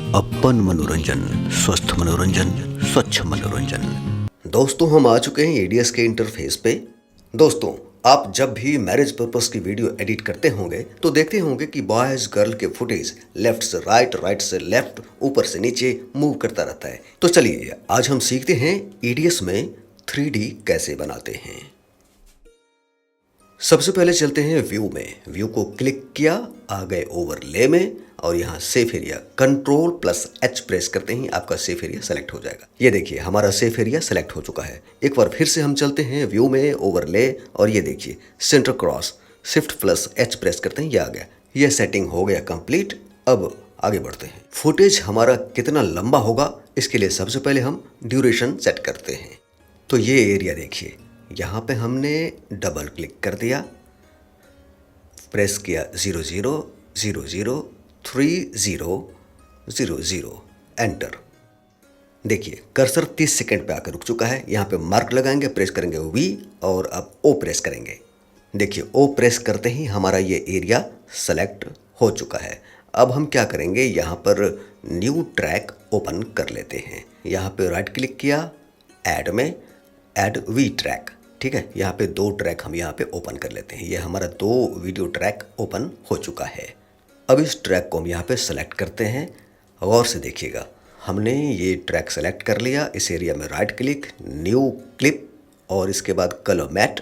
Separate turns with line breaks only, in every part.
अपन मनोरंजन, स्वस्थ मनोरंजन, स्वच्छ मनोरंजन। दोस्तों, हम आ चुके हैं एडीएस के इंटरफेस पे। दोस्तों, आप जब भी मैरिज पर्पस की वीडियो एडिट करते होंगे तो देखते होंगे कि बॉयज गर्ल के फुटेज लेफ्ट से राइट, राइट से लेफ्ट, ऊपर से नीचे मूव करता रहता है। तो चलिए आज हम सीखते हैं एडीएस में 3D कैसे बनाते हैं। सबसे पहले चलते हैं व्यू में। व्यू को क्लिक किया, आ गए ओवरले में और यहाँ सेफ एरिया Ctrl+H प्रेस करते ही आपका सेफ एरिया सेलेक्ट हो जाएगा। ये देखिए हमारा सेफ एरिया सेलेक्ट हो चुका है। एक बार फिर से हम चलते हैं व्यू में, ओवरले और ये देखिए सेंटर क्रॉस, Shift+H प्रेस करते हैं, ये आ गया। ये सेटिंग हो गया कंप्लीट। अब आगे बढ़ते हैं। फुटेज हमारा कितना लंबा होगा इसके लिए सबसे पहले हम ड्यूरेशन सेट करते हैं। तो ये एरिया देखिए, यहाँ पे हमने डबल क्लिक कर दिया, प्रेस किया 00003000, एंटर। देखिए कर्सर 30 सेकंड पे आकर रुक चुका है। यहाँ पे मार्क लगाएंगे, प्रेस करेंगे V और अब O प्रेस करेंगे। देखिए O प्रेस करते ही हमारा ये एरिया सेलेक्ट हो चुका है। अब हम क्या करेंगे, यहाँ पर न्यू ट्रैक ओपन कर लेते हैं। यहाँ पे राइट क्लिक किया, ऐड में ऐड V ट्रैक, ठीक है। यहाँ पे 2 ट्रैक हम यहाँ पे ओपन कर लेते हैं। ये हमारा 2 वीडियो ट्रैक ओपन हो चुका है। अब इस ट्रैक को हम यहाँ पे सेलेक्ट करते हैं। गौर से देखिएगा, हमने ये ट्रैक सेलेक्ट कर लिया। इस एरिया में राइट क्लिक, न्यू क्लिप और इसके बाद कलर मैट।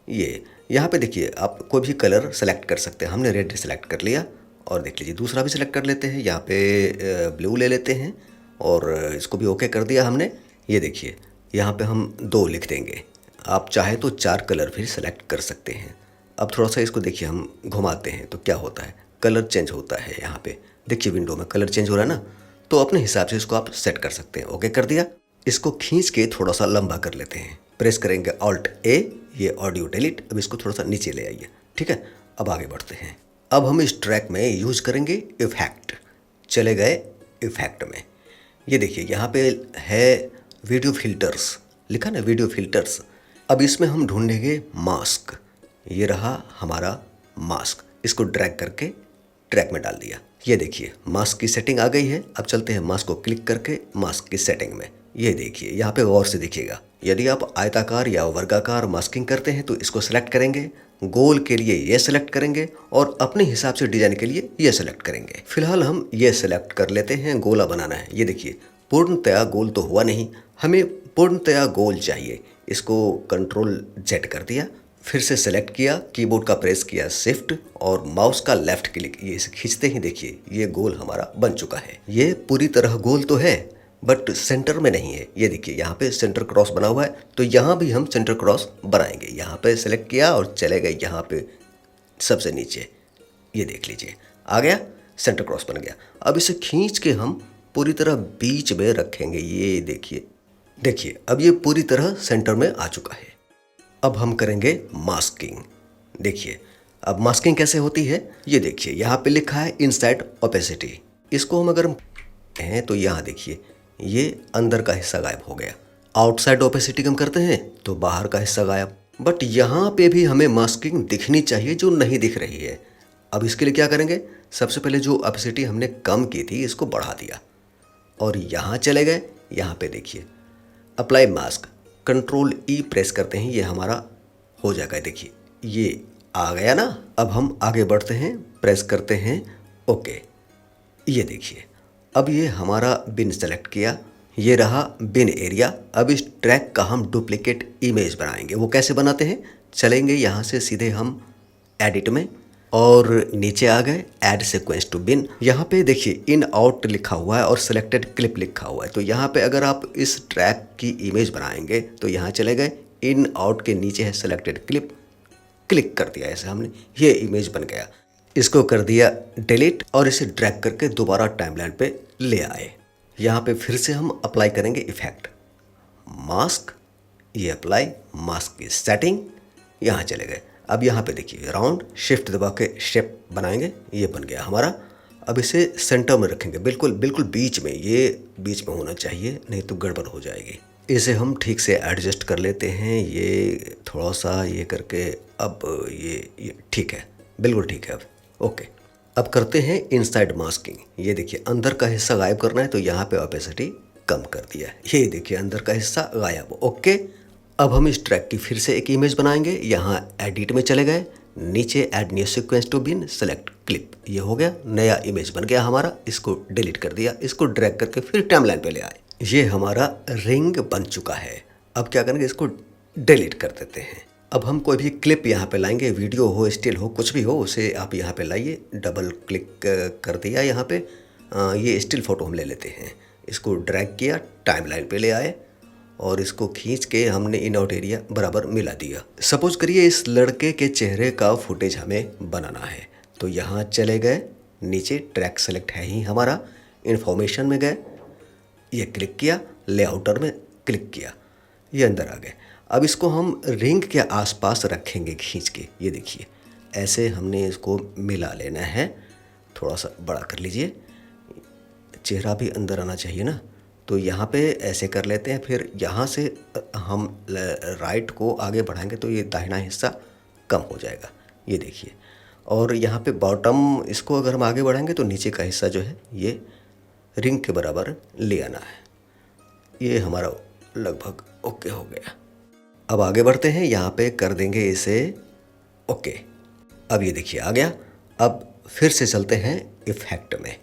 ये यहाँ पे देखिए आप कोई भी कलर सेलेक्ट कर सकते हैं। हमने रेड सेलेक्ट कर लिया और देख लीजिए दूसरा भी सिलेक्ट कर लेते हैं। यहाँ पे ब्लू ले लेते हैं और इसको भी ओके कर दिया हमने। ये देखिए यहाँ पे हम 2 लिख देंगे। आप चाहे तो 4 कलर फिर सेलेक्ट कर सकते हैं। अब थोड़ा सा इसको देखिए हम घुमाते हैं तो क्या होता है, कलर चेंज होता है। यहाँ पे देखिए विंडो में कलर चेंज हो रहा है ना, तो अपने हिसाब से इसको आप सेट कर सकते हैं। ओके कर दिया। इसको खींच के थोड़ा सा लंबा कर लेते हैं। प्रेस करेंगे Alt+A, ये ऑडियो डिलीट। अब इसको थोड़ा सा नीचे ले आइए, ठीक है। अब आगे बढ़ते हैं। अब हम इस ट्रैक में यूज करेंगे इफेक्ट। चले गए इफेक्ट में। ये देखिए यहाँ पे है वीडियो फिल्टर्स, लिखा ना वीडियो फिल्टर्स। अब इसमें हम ढूंढेंगे मास्क। ये रहा हमारा मास्क। इसको ड्रैग करके ट्रैक में डाल दिया। ये देखिए मास्क की सेटिंग आ गई है। अब चलते हैं मास्क को क्लिक करके मास्क की सेटिंग में। ये देखिए यहाँ पे गौर से देखिएगा, यदि आप आयताकार या वर्गाकार मास्किंग करते हैं तो इसको सेलेक्ट करेंगे, गोल के लिए ये सेलेक्ट करेंगे और अपने हिसाब से डिजाइन के लिए ये सेलेक्ट करेंगे। फिलहाल हम ये सेलेक्ट कर लेते हैं, गोला बनाना है। ये देखिए पूर्णतया गोल तो हुआ नहीं, हमें पूर्णतया गोल चाहिए। इसको Ctrl+Z कर दिया, फिर से सेलेक्ट किया, कीबोर्ड का प्रेस किया शिफ्ट और माउस का लेफ्ट क्लिक, ये खींचते ही देखिए ये गोल हमारा बन चुका है। ये पूरी तरह गोल तो है बट सेंटर में नहीं है। ये देखिए यहाँ पे सेंटर क्रॉस बना हुआ है, तो यहाँ भी हम सेंटर क्रॉस बनाएंगे। यहाँ पे सेलेक्ट किया और चले गए यहाँ पे सबसे नीचे। ये देख लीजिए आ गया, सेंटर क्रॉस बन गया। अब इसे खींच के हम पूरी तरह बीच में रखेंगे। ये देखिए अब ये पूरी तरह सेंटर में आ चुका है। अब हम करेंगे मास्किंग। देखिए अब मास्किंग कैसे होती है, ये देखिए यहाँ पे लिखा है इनसाइड ओपेसिटी। इसको हम अगर हैं तो यहाँ देखिए ये अंदर का हिस्सा गायब हो गया। आउटसाइड ओपेसिटी हम करते हैं तो बाहर का हिस्सा गायब। बट यहाँ पे भी हमें मास्किंग दिखनी चाहिए जो नहीं दिख रही है। अब इसके लिए क्या करेंगे, सबसे पहले जो ओपेसिटी हमने कम की थी इसको बढ़ा दिया और यहाँ चले गए। यहाँ पे देखिए अप्लाई मास्क, Ctrl+E प्रेस करते हैं, ये हमारा हो जाएगा। देखिए ये आ गया ना। अब हम आगे बढ़ते हैं, प्रेस करते हैं ओके। ये देखिए अब ये हमारा बिन सेलेक्ट किया, ये रहा बिन एरिया। अब इस ट्रैक का हम डुप्लीकेट इमेज बनाएंगे। वो कैसे बनाते हैं, चलेंगे यहाँ से सीधे हम एडिट में और नीचे आ गए ऐड सीक्वेंस टू बिन। यहाँ पे देखिए इन आउट लिखा हुआ है और सिलेक्टेड क्लिप लिखा हुआ है। तो यहाँ पे अगर आप इस ट्रैक की इमेज बनाएंगे तो यहाँ चले गए, इन आउट के नीचे है सिलेक्टेड क्लिप, क्लिक कर दिया ऐसे हमने, ये इमेज बन गया। इसको कर दिया डिलीट और इसे ड्रैग करके दोबारा टाइमलाइन पे ले आए। यहाँ पे फिर से हम अप्लाई करेंगे इफेक्ट मास्क, ये अप्लाई मास्क की सेटिंग, यहाँ चले गए। अब यहाँ पे देखिए राउंड, शिफ्ट दबा के शेप बनाएंगे, ये बन गया हमारा। अब इसे सेंटर में रखेंगे, बिल्कुल बिल्कुल बीच में, ये बीच में होना चाहिए नहीं तो गड़बड़ हो जाएगी। इसे हम ठीक से एडजस्ट कर लेते हैं, ये थोड़ा सा ये करके। अब ये ठीक है, बिल्कुल ठीक है। अब ओके, अब करते हैं इनसाइड मास्किंग। ये देखिए अंदर का हिस्सा गायब करना है तो यहाँ पे ओपेसिटी कम कर दिया है। ये देखिए अंदर का हिस्सा गायब। ओके, अब हम इस ट्रैक की फिर से एक इमेज बनाएंगे। यहाँ एडिट में चले गए, नीचे add new sequence to bin, select clip. ये हो गया, नया इमेज बन गया हमारा। इसको डिलीट कर दिया, इसको ड्रैग करके फिर टाइमलाइन पे ले आए। ये हमारा रिंग बन चुका है। अब क्या करेंगे, इसको डिलीट कर देते हैं। अब हम कोई भी क्लिप यहाँ पे लाएंगे, वीडियो हो, स्टिल हो, कुछ भी हो, उसे आप यहाँ पे लाइए। डबल क्लिक कर दिया यहाँ पे। ये स्टिल फ़ोटो हम ले लेते हैं। इसको ड्रैग किया, टाइमलाइन पे ले आए और इसको खींच के हमने इन आउट एरिया बराबर मिला दिया। सपोज करिए इस लड़के के चेहरे का फुटेज हमें बनाना है, तो यहाँ चले गए, नीचे ट्रैक सेलेक्ट है ही हमारा, इन्फॉर्मेशन में गए, ये क्लिक किया, लेआउटर में क्लिक किया, ये अंदर आ गए। अब इसको हम रिंग के आसपास रखेंगे खींच के। ये देखिए ऐसे हमने इसको मिला लेना है। थोड़ा सा बड़ा कर लीजिए, चेहरा भी अंदर आना चाहिए ना। तो यहाँ पे ऐसे कर लेते हैं। फिर यहाँ से हम राइट को आगे बढ़ाएंगे तो ये दाहिना हिस्सा कम हो जाएगा। ये देखिए, और यहाँ पे बॉटम इसको अगर हम आगे बढ़ाएंगे तो नीचे का हिस्सा जो है ये रिंग के बराबर ले आना है। ये हमारा लगभग ओके हो गया। अब आगे बढ़ते हैं, यहाँ पे कर देंगे इसे ओके। अब ये देखिए आ गया। अब फिर से चलते हैं इफ़ेक्ट में।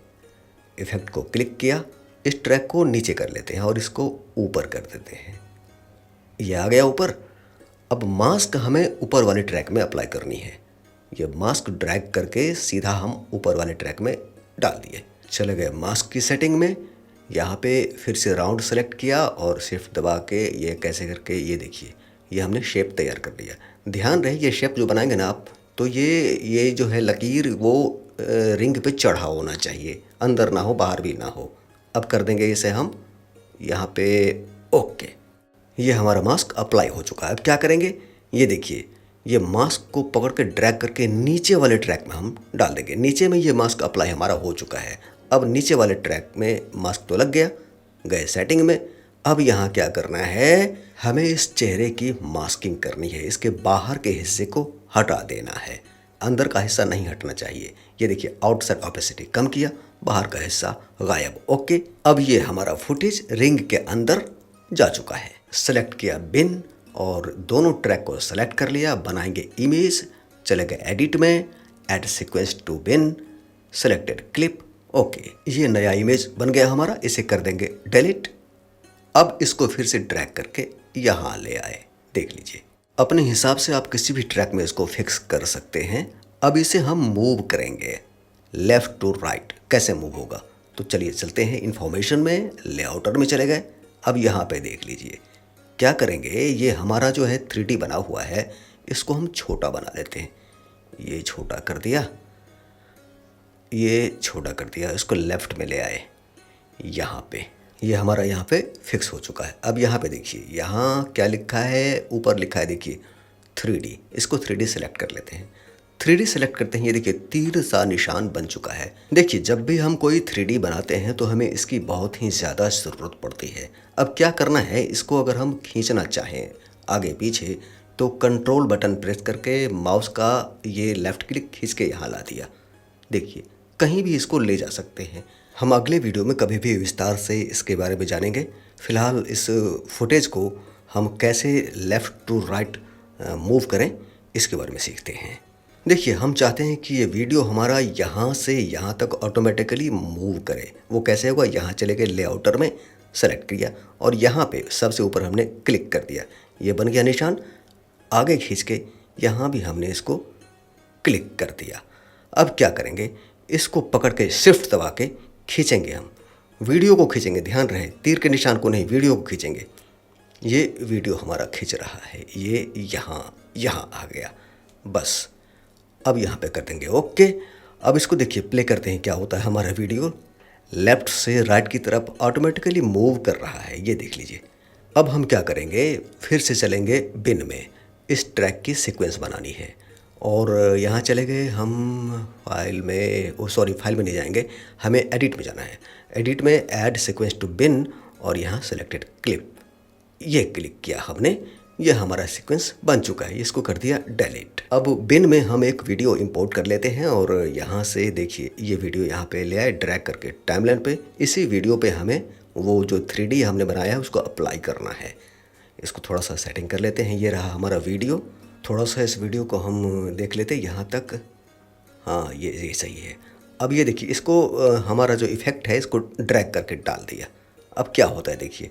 इफ़ेक्ट को क्लिक किया, इस ट्रैक को नीचे कर लेते हैं और इसको ऊपर कर देते हैं। ये आ गया ऊपर। अब मास्क हमें ऊपर वाले ट्रैक में अप्लाई करनी है। ये मास्क ड्रैग करके सीधा हम ऊपर वाले ट्रैक में डाल दिए। चले गए मास्क की सेटिंग में, यहाँ पे फिर से राउंड सेलेक्ट किया और शिफ्ट दबा के ये कैसे करके, ये देखिए ये हमने शेप तैयार कर लिया। ध्यान रहे ये शेप जो बनाएंगे ना आप, तो ये जो है लकीर वो रिंग पे चढ़ा होना चाहिए, अंदर ना हो, बाहर भी ना हो। अब कर देंगे इसे हम यहाँ पे ओके। ये हमारा मास्क अप्लाई हो चुका है। अब क्या करेंगे, ये देखिए ये मास्क को पकड़ के ड्रैग करके नीचे वाले ट्रैक में हम डाल देंगे। नीचे में ये मास्क अप्लाई हमारा हो चुका है। अब नीचे वाले ट्रैक में मास्क तो लग गया, गए सेटिंग में। अब यहाँ क्या करना है, हमें इस चेहरे की मास्किंग करनी है। इसके बाहर के हिस्से को हटा देना है, अंदर का हिस्सा नहीं हटना चाहिए। ये देखिए आउटसाइड ऑपेसिटी कम किया, बाहर का हिस्सा गायब। ओके, अब ये हमारा फुटेज रिंग के अंदर जा चुका है। सेलेक्ट किया बिन और दोनों ट्रैक को सेलेक्ट कर लिया। बनाएंगे इमेज, चले गए एडिट में, add sequence to bin, selected clip. Okay, ये नया इमेज बन गया हमारा। इसे कर देंगे डिलीट। अब इसको फिर से ड्रैग करके यहाँ ले आए। देख लीजिए अपने हिसाब से आप किसी भी ट्रैक में इसको फिक्स कर सकते हैं। अब इसे हम मूव करेंगे लेफ़्ट टू राइट। कैसे मूव होगा, तो चलिए चलते हैं इन्फॉर्मेशन में, लेआउटर में चले गए। अब यहाँ पे देख लीजिए क्या करेंगे, ये हमारा जो है 3D बना हुआ है, इसको हम छोटा बना लेते हैं। ये छोटा कर दिया, ये छोटा कर दिया, इसको लेफ़्ट में ले आए। यहाँ पे ये हमारा यहाँ पे फिक्स हो चुका है। अब यहाँ पे देखिए यहाँ क्या लिखा है, ऊपर लिखा है देखिए 3D। इसको 3D सेलेक्ट कर लेते हैं। 3D सेलेक्ट करते हैं, ये देखिए तीर सा निशान बन चुका है। देखिए जब भी हम कोई 3D बनाते हैं तो हमें इसकी बहुत ही ज़्यादा ज़रूरत पड़ती है। अब क्या करना है, इसको अगर हम खींचना चाहें आगे पीछे तो कंट्रोल बटन प्रेस करके माउस का ये लेफ़्ट क्लिक खींच के यहाँ ला दिया। देखिए कहीं भी इसको ले जा सकते हैं। हम अगले वीडियो में कभी भी विस्तार से इसके बारे में जानेंगे। फ़िलहाल इस फुटेज को हम कैसे लेफ़्ट टू राइट मूव करें इसके बारे में सीखते हैं। देखिए हम चाहते हैं कि ये वीडियो हमारा यहाँ से यहाँ तक ऑटोमेटिकली मूव करे। वो कैसे होगा, यहाँ चले गए लेआउटर में, सेलेक्ट किया और यहाँ पे सबसे ऊपर हमने क्लिक कर दिया। ये बन गया निशान। आगे खींच के यहाँ भी हमने इसको क्लिक कर दिया। अब क्या करेंगे, इसको पकड़ के शिफ्ट दबा के खींचेंगे, हम वीडियो को खींचेंगे। ध्यान रहे तीर के निशान को नहीं, वीडियो को खींचेंगे। ये वीडियो हमारा खींच रहा है, ये यहाँ आ गया बस। अब यहाँ पे कर देंगे ओके। अब इसको देखिए प्ले करते हैं क्या होता है। हमारा वीडियो लेफ़्ट से राइट की तरफ ऑटोमेटिकली मूव कर रहा है, ये देख लीजिए। अब हम क्या करेंगे, फिर से चलेंगे बिन में। इस ट्रैक की सीक्वेंस बनानी है और यहाँ चले गए हम फाइल में, फाइल में नहीं जाएंगे, हमें एडिट में जाना है। एडिट में ऐड सीक्वेंस टू बिन और यहाँ सेलेक्टेड क्लिप, ये क्लिक किया हमने। ये हमारा सीक्वेंस बन चुका है, इसको कर दिया डिलीट। अब बिन में हम एक वीडियो इंपोर्ट कर लेते हैं और यहाँ से देखिए ये वीडियो यहाँ पे ले आए ड्रैग करके टाइमलाइन पे। इसी वीडियो पे हमें वो जो 3D हमने बनाया है उसको अप्लाई करना है। इसको थोड़ा सा सेटिंग कर लेते हैं। ये रहा हमारा वीडियो। थोड़ा सा इस वीडियो को हम देख लेते हैं यहाँ तक। हाँ, ये सही है। अब ये देखिए इसको हमारा जो इफ़ेक्ट है इसको ड्रैग करके डाल दिया। अब क्या होता है देखिए,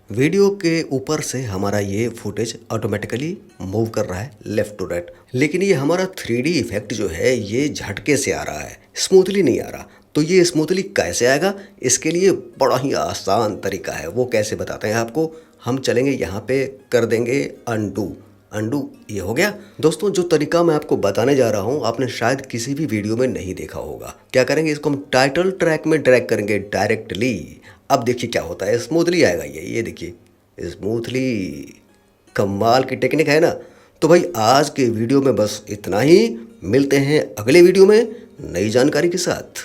वीडियो के ऊपर से हमारा ये फुटेज ऑटोमेटिकली मूव कर रहा है लेफ़्ट टू राइट। लेकिन ये हमारा 3D इफ़ेक्ट जो है ये झटके से आ रहा है, स्मूथली नहीं आ रहा। तो ये स्मूथली कैसे आएगा, इसके लिए बड़ा ही आसान तरीका है। वो कैसे बताते हैं आपको। हम चलेंगे यहाँ पे, कर देंगे अंडू। ये हो गया। दोस्तों जो तरीका मैं आपको बताने जा रहा हूँ आपने शायद किसी भी वीडियो में नहीं देखा होगा। क्या करेंगे, इसको हम टाइटल ट्रैक में ड्रैग करेंगे डायरेक्टली। अब देखिए क्या होता है, स्मूथली आएगा ये देखिए, स्मूथली। कमाल की टेक्निक है ना। तो भाई आज के वीडियो में बस इतना ही। मिलते हैं अगले वीडियो में नई जानकारी के साथ।